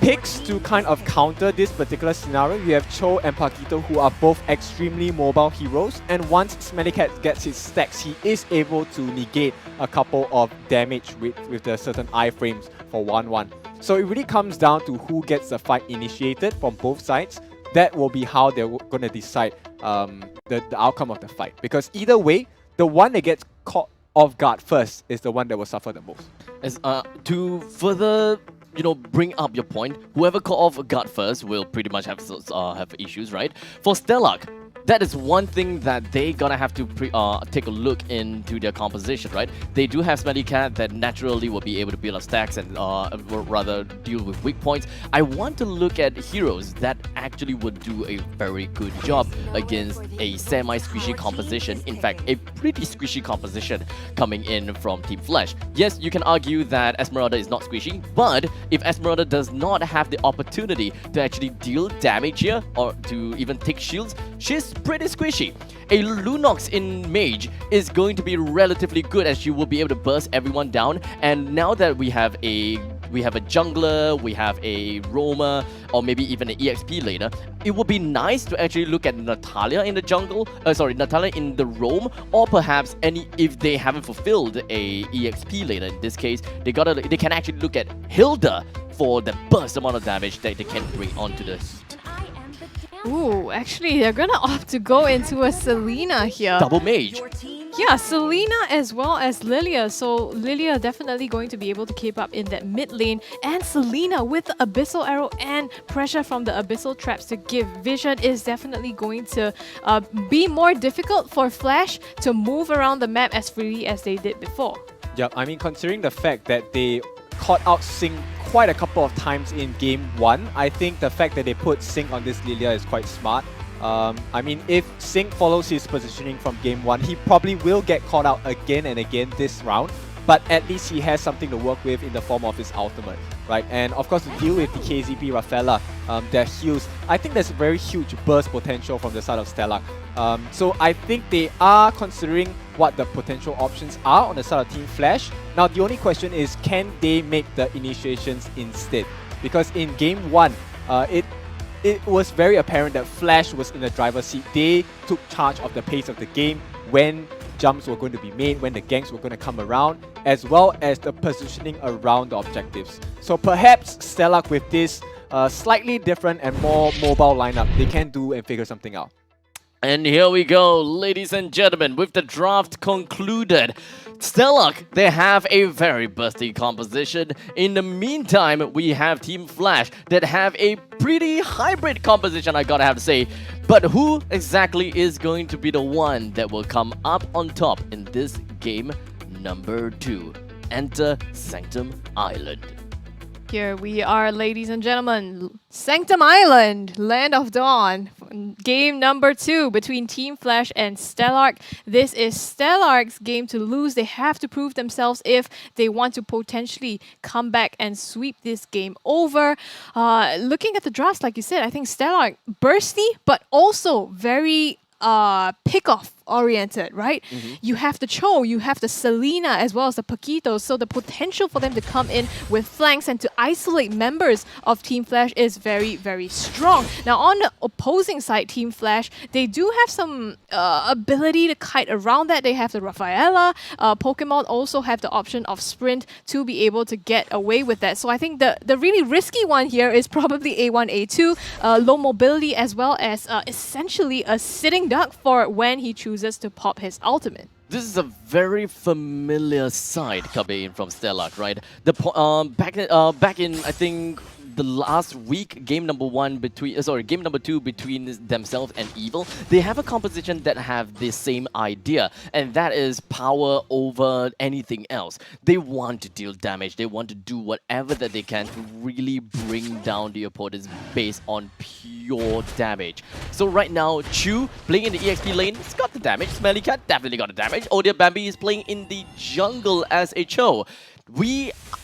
picks to kind of counter this particular scenario, you have Cho and Paquito, who are both extremely mobile heroes, and once Smellycat gets his stacks, he is able to negate a couple of damage with the certain iframes for 1-1. So it really comes down to who gets the fight initiated from both sides. That will be how they're going to decide the outcome of the fight. Because either way, the one that gets caught off guard first is the one that will suffer the most. As to further, bring up your point, whoever caught off guard first will pretty much have issues, right? For Stellark, that is one thing that they gonna have to take a look into their composition, right? They do have Smellycat that naturally will be able to build up stacks and rather deal with weak points. I want to look at heroes that actually would do a very good job against a semi-squishy composition. In fact, a pretty squishy composition coming in from Team Flash. Yes, you can argue that Esmeralda is not squishy, but if Esmeralda does not have the opportunity to actually deal damage here or to even take shields, she's pretty squishy. A Lunox in Mage is going to be relatively good as she will be able to burst everyone down. And now that we have a jungler, we have a roamer, or maybe even an EXP laner, it would be nice to actually look at Natalia in the jungle, Natalia in the roam, or perhaps if they haven't fulfilled a EXP laner in this case, they can actually look at Hilda for the burst amount of damage that they can bring onto the heat. Ooh, actually, they're gonna opt to go into a Selena here. Double mage. Yeah, Selena as well as Lilia. So Lilia definitely going to be able to keep up in that mid lane. And Selena with the Abyssal Arrow and pressure from the Abyssal Traps to give vision is definitely going to be more difficult for Flash to move around the map as freely as they did before. Yep, I mean, considering the fact that they caught out Sync quite a couple of times in game 1, I think the fact that they put Sync on this Lilia is quite smart. I mean, if Sync follows his positioning from game 1, he probably will get caught out again and again this round, but at least he has something to work with in the form of his ultimate, right? And of course, to deal with the KZP Rafaela, their heals, I think there's very huge burst potential from the side of Stellark. So I think they are considering what the potential options are on the side of Team Flash. Now, the only question is, can they make the initiations instead? Because in game 1, it was very apparent that Flash was in the driver's seat. They took charge of the pace of the game when jumps were going to be made, when the ganks were going to come around, as well as the positioning around the objectives. So perhaps Stellark with this slightly different and more mobile lineup, they can do and figure something out. And here we go, ladies and gentlemen, with the draft concluded. Stellark, they have a very bursty composition. In the meantime, we have Team Flash that have a pretty hybrid composition, I gotta have to say. But who exactly is going to be the one that will come up on top in this game number 2? Enter Sanctum Island. Here we are, ladies and gentlemen. Sanctum Island, Land of Dawn. Game number 2 between Team Flash and Stellark. This is Stellark's game to lose. They have to prove themselves if they want to potentially come back and sweep this game over. Looking at the drafts, like you said, I think Stellark bursty, but also very pick-off oriented, right? You have the Cho, you have the Selena as well as the Paquito, so the potential for them to come in with flanks and to isolate members of Team Flash is very, very strong. Now on the opposing side, Team Flash, they do have some ability to kite around that. They have the Rafaela, Pokemon also have the option of Sprint to be able to get away with that. So I think the really risky one here is probably A1, A2, low mobility as well as essentially a sitting duck for when he chooses to pop his ultimate. This is a very familiar side coming in from Stellark, right? The back in I think the last week, game number 2 between themselves and Evil, they have a composition that have the same idea, and that is power over anything else. They want to deal damage. They want to do whatever that they can to really bring down the opponent's base on pure damage. So right now, Chu playing in the EXP lane, he's got the damage. Smellycat definitely got the damage. Odia Bambi is playing in the jungle as a Cho.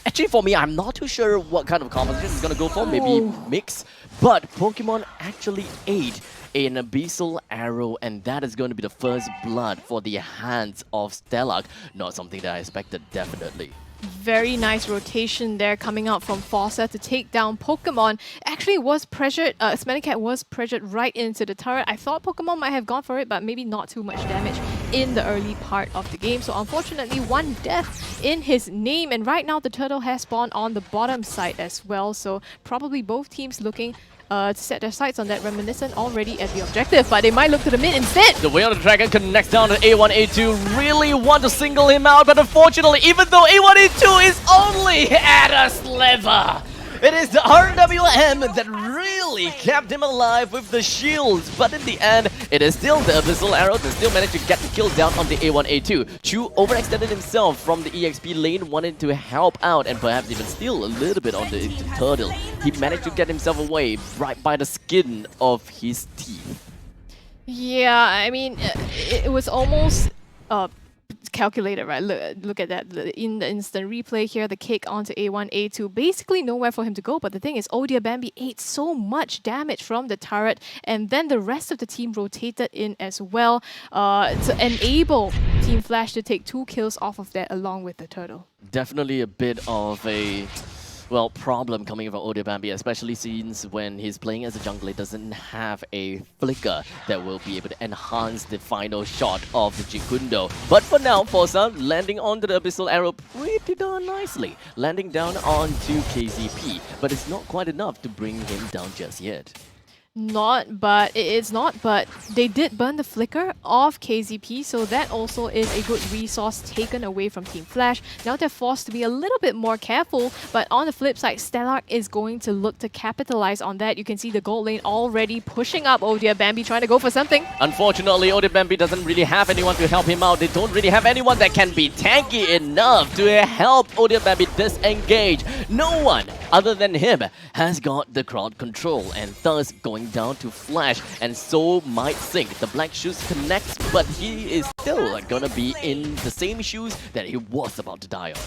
Actually, for me, I'm not too sure what kind of composition he's gonna go for. Maybe mix. But Pokemon actually ate an Abyssal Arrow, and that is going to be the first blood for the hands of Stellark. Not something that I expected, definitely. Very nice rotation there coming out from Fossa to take down Pokemon. Actually was pressured, Smellycat was pressured right into the turret. I thought Pokemon might have gone for it, but maybe not too much damage in the early part of the game. So unfortunately, one death in his name. And right now the turtle has spawned on the bottom side as well. So probably both teams looking to set their sights on that Reminiscent already at the objective, but they might look to the mid instead. The Way of the Dragon connects down to A1, A2. Really want to single him out, but unfortunately, even though A1, A2 is only at a sliver, it is the RWM that really kept him alive with the shields. But in the end, it is still the Abyssal Arrow that still managed to get the kill down on the A1, A2. Chu overextended himself from the EXP lane, wanted to help out and perhaps even steal a little bit on the turtle. He managed to get himself away right by the skin of his teeth. Yeah, I mean, it was almost calculated, right? Look at that. In the instant replay here, the kick onto A1, A2. Basically nowhere for him to go. But the thing is, Odia Bambi ate so much damage from the turret, and then the rest of the team rotated in as well to enable Team Flash to take 2 kills off of that along with the turtle. Definitely a bit of a problem coming from Odia Bambi, especially since when he's playing as a jungler, he doesn't have a flicker that will be able to enhance the final shot of the Jikundo. But for now, Fossa landing onto the Abyssal Arrow pretty darn nicely, landing down onto KZP, but it's not quite enough to bring him down just yet. It's not, but they did burn the flicker of KZP, so that also is a good resource taken away from Team Flash. Now they're forced to be a little bit more careful, but on the flip side, Stelarc is going to look to capitalize on that. You can see the gold lane already pushing up Odia Bambi, trying to go for something. Unfortunately, Odia Bambi doesn't really have anyone to help him out. They don't really have anyone that can be tanky enough to help Odia Bambi disengage. No one other than him has got the crowd control, and thus going down to Flash, and so might sink. The black shoes connects, but he is still gonna be in the same shoes that he was about to die on.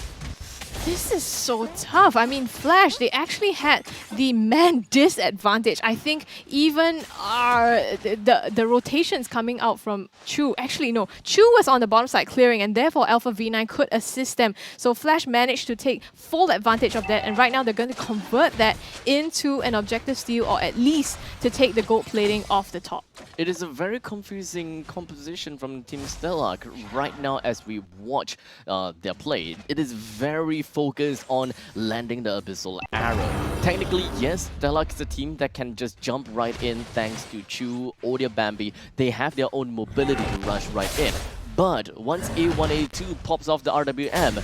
This is so tough. I mean, Flash, they actually had the man disadvantage. I think even the rotations coming out from Chu, actually no, Chu was on the bottom side clearing, and therefore Alpha V9 could assist them. So Flash managed to take full advantage of that, and right now they're going to convert that into an objective steal, or at least to take the gold plating off the top. It is a very confusing composition from Team Stelarc right now as we watch their play. It is very focused on landing the Abyssal Arrow. Technically, yes, Stelarc is a team that can just jump right in thanks to Chu, Odia Bambi. They have their own mobility to rush right in. But once A1, A2 pops off the RWM,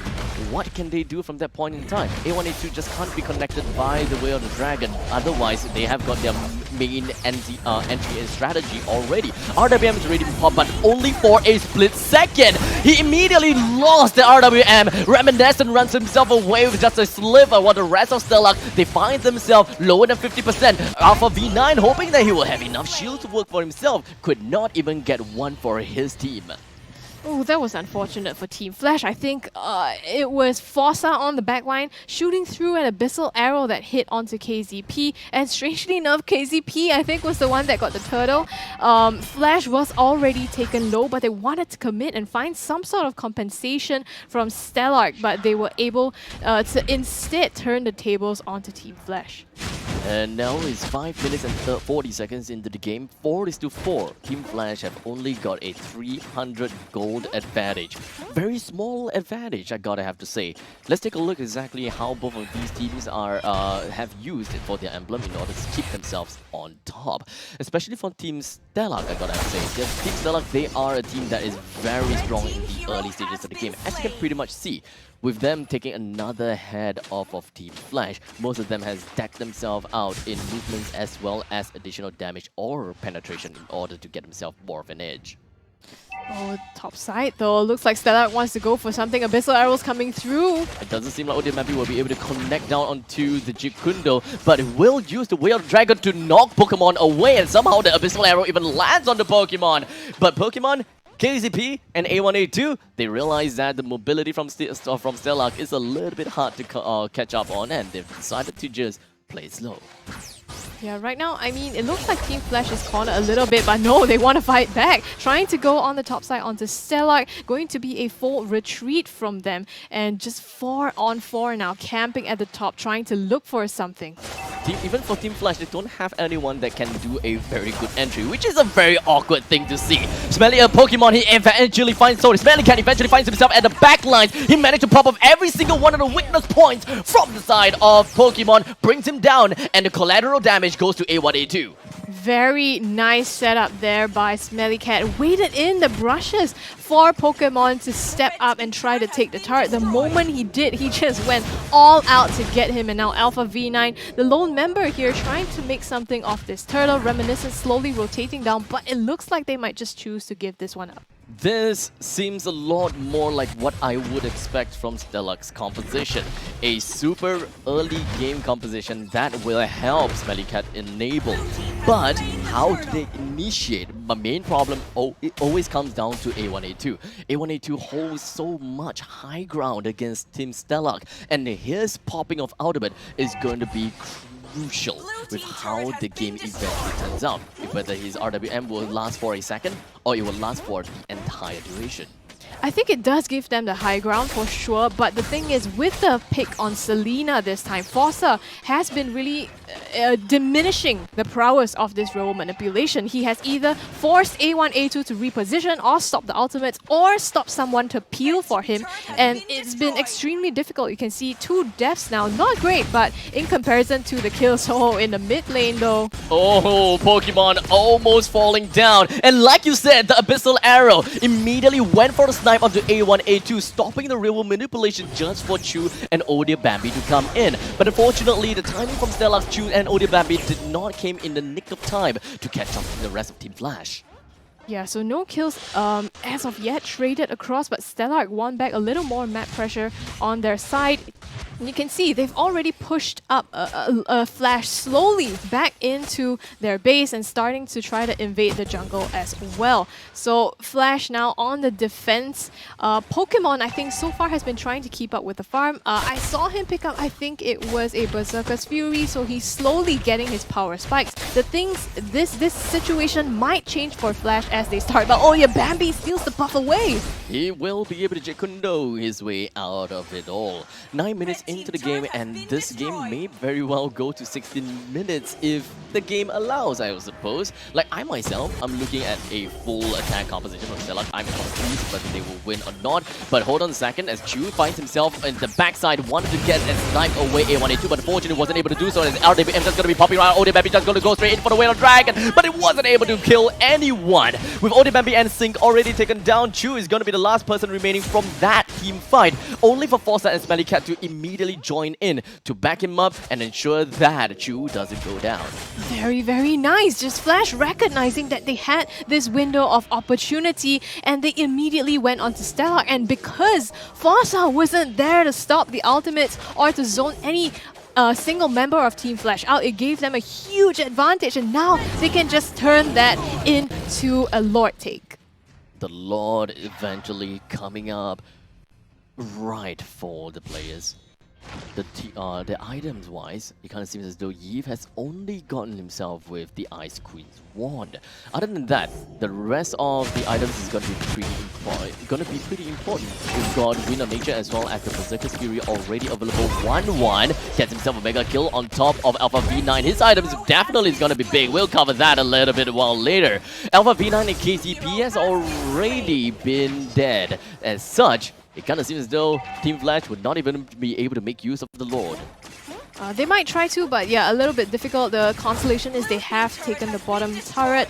what can they do from that point in time? A1, A2 just can't be connected by the Way of the Dragon. Otherwise, they have got their main entry strategy already. RWM is ready to pop, but only for a split second. He immediately lost the RWM. Reminiscent runs himself away with just a sliver, while the rest of Stelarc, they find themselves lower than 50%. Alpha V9, hoping that he will have enough shield to work for himself, could not even get one for his team. Oh, that was unfortunate for Team Flash. I think it was Fossa on the backline shooting through an Abyssal Arrow that hit onto KZP. And strangely enough, KZP, I think, was the one that got the turtle. Flash was already taken low, but they wanted to commit and find some sort of compensation from Stelarc, but they were able to instead turn the tables onto Team Flash. And now it's 5 minutes and 40 seconds into the game. 4-4. Team Flash have only got a 300 gold advantage. Very small advantage, I gotta have to say. Let's take a look exactly how both of these teams are have used it for their emblem in order to keep themselves on top. Especially for Team Stelarc, I gotta have to say. Team Stelarc, they are a team that is very strong in the early stages of the game, as you can pretty much see. With them taking another head off of Team Flash, most of them has decked themselves out in movements as well as additional damage or penetration in order to get themselves more of an edge. Oh, top side though. Looks like Stelarc wants to go for something. Abyssal Arrows coming through. It doesn't seem like Odia Bambi will be able to connect down onto the Jikundo, but it will use the Way of the Dragon to knock Pokemon away, and somehow the Abyssal Arrow even lands on the Pokemon. But Pokemon, KZP and A1, A2, they realize that the mobility from Stelarc is a little bit hard to catch up on, and they've decided to just play slow. Yeah, right now, I mean, it looks like Team Flash is cornered a little bit, but no, they want to fight back. Trying to go on the top side onto Stellark, going to be a full retreat from them. And just 4-on-4 now, camping at the top, trying to look for something. Even for Team Flash, they don't have anyone that can do a very good entry, which is a very awkward thing to see. Smelly, a Pokemon, he eventually finds Swordy. Smelly Cat eventually finds himself at the back lines. He managed to pop up every single one of the weakness points from the side of Pokemon, brings him down, and the collateral damage goes to A1, A2. Very nice setup there by Smelly Cat. Waited in the brushes for Pokemon to step up and try to take the turret. The moment he did, he just went all out to get him. And now Alpha V9, the lone member here, trying to make something of this turtle. Reminiscent slowly rotating down, but it looks like they might just choose to give this one up. This seems a lot more like what I would expect from Stellark's composition. A super early game composition that will help Smelly Cat enable. But how do they initiate? My main problem, it always comes down to A1, A2. A1, A2 holds so much high ground against Team Stellark, and his popping of ultimate is going to be crucial with how the game eventually turns out. Whether his RWM will last for a second or it will last for the entire duration. I think it does give them the high ground for sure, but the thing is, with the pick on Selena this time, Forza has been really diminishing the prowess of this role manipulation. He has either forced A1, A2 to reposition or stop the ultimates or stop someone to peel for him, and it's been extremely difficult. You can see 2 deaths now, not great, but in comparison to the kills in the mid lane though. Oh, Pokemon almost falling down. And like you said, the Abyssal Arrow immediately went for the snipe onto A1, A2, stopping the real manipulation just for Chu and Odia Bambi to come in. But unfortunately, the timing from Stellark, Chu and Odia Bambi did not came in the nick of time to catch up to the rest of Team Flash. Yeah, so no kills as of yet traded across, but Stellark won back a little more map pressure on their side. And you can see they've already pushed up Flash slowly back into their base and starting to try to invade the jungle as well. So Flash now on the defense. Pokemon, I think, so far has been trying to keep up with the farm. I saw him pick up, I think it was a Berserker's Fury, so he's slowly getting his power spikes. The things, this situation might change for Flash as they start, but oh yeah, Bambi steals the buff away. He will be able to Jekundo his way out of it all. 9 minutes into the game, and this game may very well go to 16 minutes if the game allows, I suppose. Like I myself, I'm looking at a full attack composition from Stellark. I'm confused whether they will win or not. But hold on a second, as Chu finds himself in the backside, wanted to get a snipe away A1, A2, but unfortunately wasn't able to do so. As RWM just going to be popping around, Odebambi just going to go straight in for the Whale of Dragon, but it wasn't able to kill anyone. With Odebambi and Sync already taken down, Chu is going to be the last person remaining from that team fight. Only for Forza and Smelly Cat to immediately join in to back him up and ensure that Chu doesn't go down. Very, very nice. Just Flash recognizing that they had this window of opportunity and they immediately went on to Stellark. And because Forza wasn't there to stop the ultimates or to zone any single member of Team Flash out, it gave them a huge advantage, and now they can just turn that into a Lord take. The Lord eventually coming up right for the players. The items wise, it kind of seems as though Yves has only gotten himself with the Ice Queen's wand. Other than that, the rest of the items is going to be pretty important. We've got Wind of Nature as well as the Berserker's Fury already available. 1-1 gets himself a mega kill on top of Alpha V9. His items definitely is going to be big. We'll cover that a little bit while later. Alpha V9 and KCP has already been dead. As such, it kind of seems as though Team Flash would not even be able to make use of the Lord. They might try to, but yeah, a little bit difficult. The consolation is they have taken the bottom turret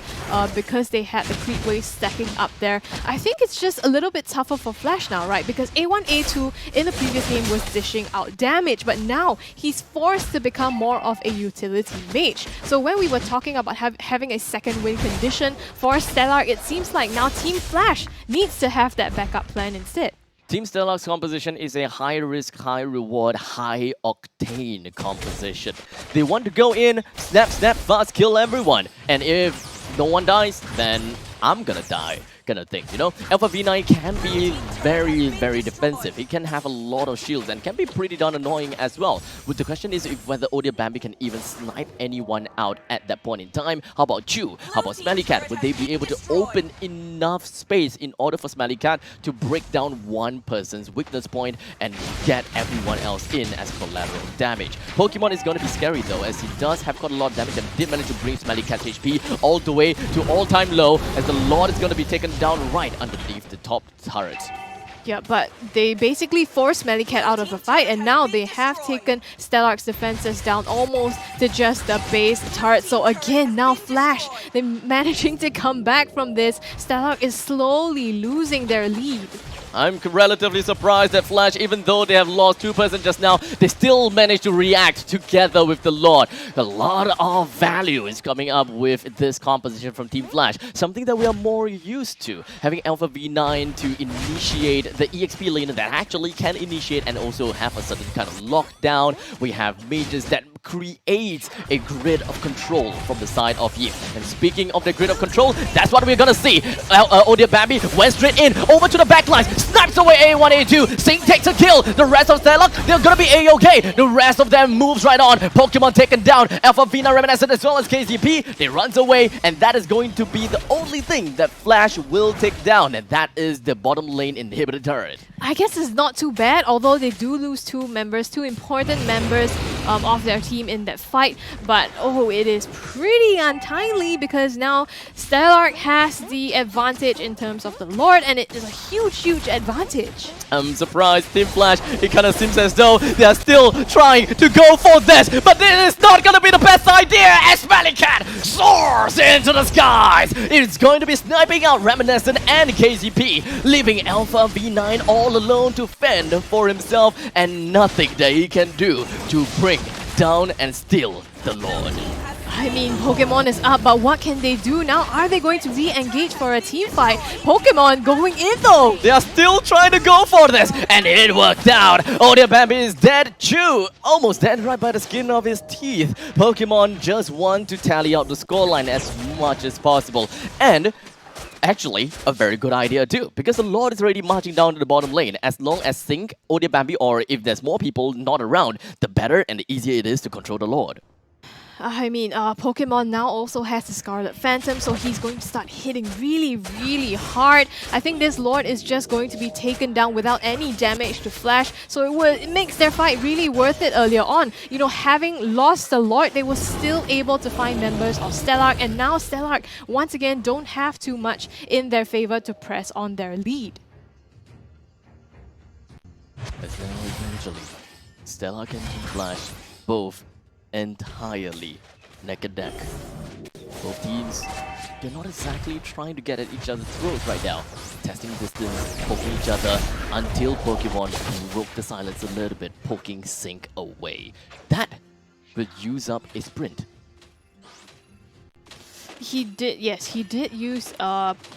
because they had the creep wave stacking up there. I think it's just a little bit tougher for Flash now, right? Because A1, A2 in the previous game was dishing out damage, but now he's forced to become more of a utility mage. So when we were talking about having a second win condition for Stellark, it seems like now Team Flash needs to have that backup plan instead. Team Stellark's composition is a high risk, high reward, high octane composition. They want to go in, snap, snap, fast, kill everyone. And if no one dies, then I'm gonna die. kind of thing, you know? Alpha V9 can be very, very defensive. He can have a lot of shields and can be pretty darn annoying as well. But the question is if whether ODIRBAMBI can even snipe anyone out at that point in time. How about Chu? How about Smelly Cat? Would they be able to open enough space in order for Smelly Cat to break down one person's weakness point and get everyone else in as collateral damage? Pokemon is going to be scary though, as he does have quite a lot of damage and did manage to bring Smelly Cat's HP all the way to all-time low, as the Lord is going to be taken down right underneath the top turret. Yeah, but they basically forced Smelly Cat out of the fight, and now they have taken Stelarc's defenses down almost to just the base turret. So again, now Flash, they're managing to come back from this. Stelarc is slowly losing their lead. I'm relatively surprised that Flash, even though they have lost 2% just now, they still managed to react together with the Lord. A lot of value is coming up with this composition from Team Flash, something that we are more used to. Having Alpha V9 to initiate the EXP lane that actually can initiate and also have a certain kind of lockdown. We have mages that creates a grid of control from the side of Yip. And speaking of the grid of control, that's what we're gonna see. ODIRBAMBI went straight in, over to the backlines, snipes away A1, A2, Sing takes a kill. The rest of Stelarc, they're gonna be A-okay. The rest of them moves right on. Pokemon taken down. Alpha V9 Reminiscent as well as KZP. They runs away, and that is going to be the only thing that Flash will take down, and that is the bottom lane inhibitor turret. I guess it's not too bad, although they do lose two important members of their team in that fight. But oh, it is pretty untimely because now Stelarc has the advantage in terms of the Lord, and it is a huge advantage. I'm surprised, Team Flash, it kind of seems as though they are still trying to go for this, but this is not going to be the best idea as Smelly Cat soars into the skies. It's going to be sniping out Reminiscent and KZP, leaving Alpha V9 all alone to fend for himself and nothing that he can do to bring down and steal the Lord. I mean, Pokemon is up, but what can they do now? Are they going to re-engage for a team fight? Pokemon going in though! They are still trying to go for this, and it worked out. ODIRBAMBI is dead. Chu almost dead right by the skin of his teeth. Pokemon just want to tally out the scoreline as much as possible. And actually, a very good idea too, because the Lord is already marching down to the bottom lane. As long as Sync, ODIRBAMBI, or if there's more people not around, the better and the easier it is to control the Lord. I mean, Pokemon now also has the Scarlet Phantom, so he's going to start hitting really hard. I think this Lord is just going to be taken down without any damage to Flash, so it makes their fight really worth it earlier on. You know, having lost the Lord, they were still able to find members of Stelarc, and now Stelarc, once again, don't have too much in their favor to press on their lead. As now eventually, Stelarc and Team Flash both entirely neck and neck. Both teams, they're not exactly trying to get at each other's throats right now. Testing distance, poking each other, until Pokemon broke the silence a little bit, poking Sync away. That will use up a sprint. He did use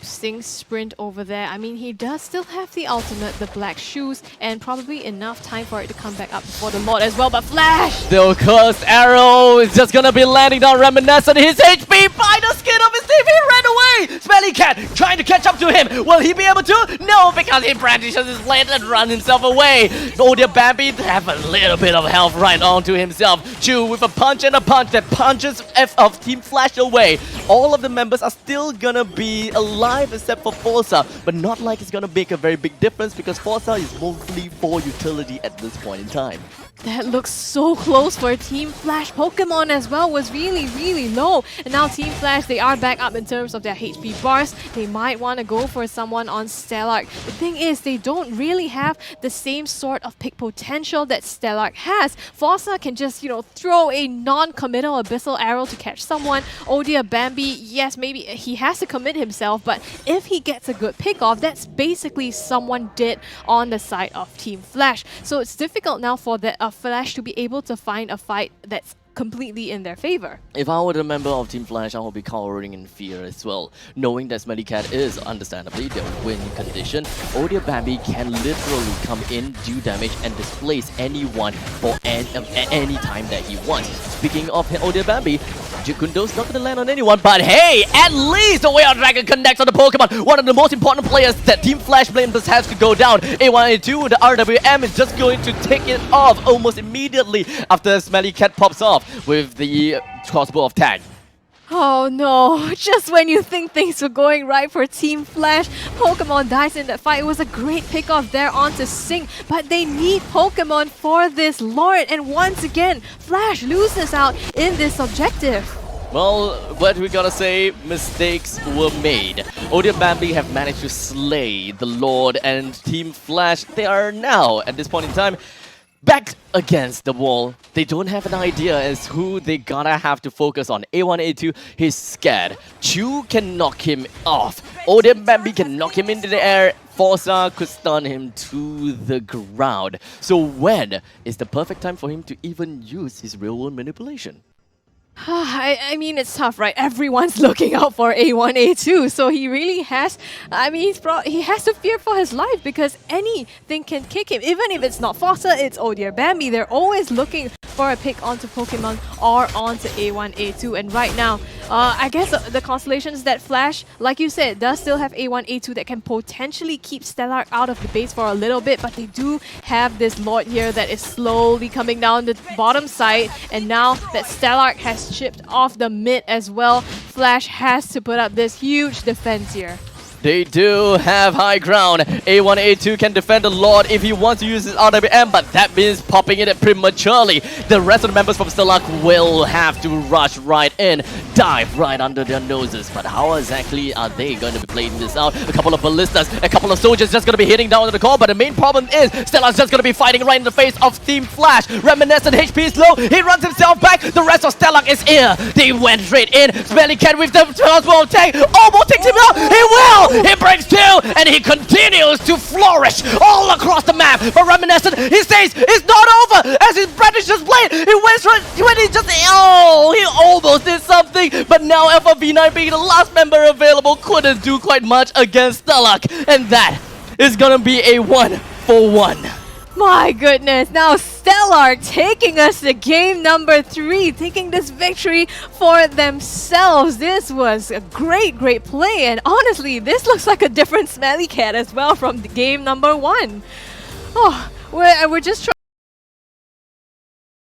Sting's sprint over there. I mean, he does still have the ultimate, the black shoes, and probably enough time for it to come back up before the Lord as well, but Flash! The cursed arrow is just gonna be landing down Reminiscent. His HP by the skin of his teeth, he ran away! Smelly Cat trying to catch up to him. Will he be able to? No, because he brandishes his blade and runs himself away. ODIRBAMBI have a little bit of health right onto himself. Chu with a punch and a punch that punches F of Team Flash away. All of the members are still gonna be alive except for Forza, but not like it's gonna make a very big difference because Forza is mostly for utility at this point in time. That looks so close for Team Flash. Pokemon as well was really low. And now Team Flash, they are back up in terms of their HP bars. They might want to go for someone on Stelarc. The thing is, they don't really have the same sort of pick potential that Stelarc has. Forza can just, you know, throw a non-committal Abyssal Arrow to catch someone. ODIRBAMBI, yes, maybe he has to commit himself, but if he gets a good pick off, that's basically someone dead on the side of Team Flash. So it's difficult now for the Flash to be able to find a fight that's completely in their favor. If I were a member of Team Flash, I would be cowering in fear as well, knowing that Smelly Cat is understandably their win condition. ODIRBAMBI can literally come in, do damage, and displace anyone for any time that he wants. Speaking of ODIRBAMBI, Magic Kundo's not gonna land on anyone, but hey, at least the Way of Dragon connects on the Pokemon. One of the most important players that Team Flash Blameless has to go down. A1, A2, the RWM is just going to take it off almost immediately after Smelly Cat pops off with the crossbow of tag. Oh no, just when you think things were going right for Team Flash, Pokemon dies in that fight. It was a great pickoff there onto Sing, but they need Pokemon for this Lord, and once again, Flash loses out in this objective. Well, what we gotta say, mistakes were made. Odium Bambi have managed to slay the Lord, and Team Flash, they are now, at this point in time, back against the wall. They don't have an idea as who they gotta have to focus on. A1, A2, he's scared. Chu can knock him off. Odium Bambi can knock him into the air. Forza could stun him to the ground. So when is the perfect time for him to even use his real-world manipulation? I mean, it's tough, right? Everyone's looking out for A1, A2, so he really has, I mean, he has to fear for his life because anything can kick him. Even if it's not Fossa, it's Odium Bambi. They're always looking for a pick onto Pokemon or onto A1, A2. And right now, I guess the consolation is that Flash, like you said, does still have A1, A2 that can potentially keep Stelarc out of the base for a little bit, but they do have this Lord here that is slowly coming down the bottom side, and now that Stelarc has chipped off the mid as well, Flash has to put up this huge defense here. They do have high ground. A1, A2 can defend the Lord if he wants to use his RWM, but that means popping it prematurely. The rest of the members from Stelarc will have to rush right in, dive right under their noses. But how exactly are they going to be playing this out? A couple of ballistas, a couple of soldiers just going to be hitting down on the core, but the main problem is Stelarc's just going to be fighting right in the face of Team Flash. Reminiscent HP is low, he runs himself back, the rest of Stelarc is here. They went straight in, Smelly Cat with the crossbow tank, almost takes him out, he will! He breaks two, and he continues to flourish all across the map. But Reminiscent, he says it's not over as his brandishes blade. He went right when he just, oh, he almost did something. But now Alpha V9 being the last member available couldn't do quite much against Stelarc, and that is gonna be a 1-for-1. My goodness, now Stelarc taking us to game number 3, taking this victory for themselves. This was a great play, and honestly, this looks like a different Smelly Cat as well from the game number 1. Oh, we're just trying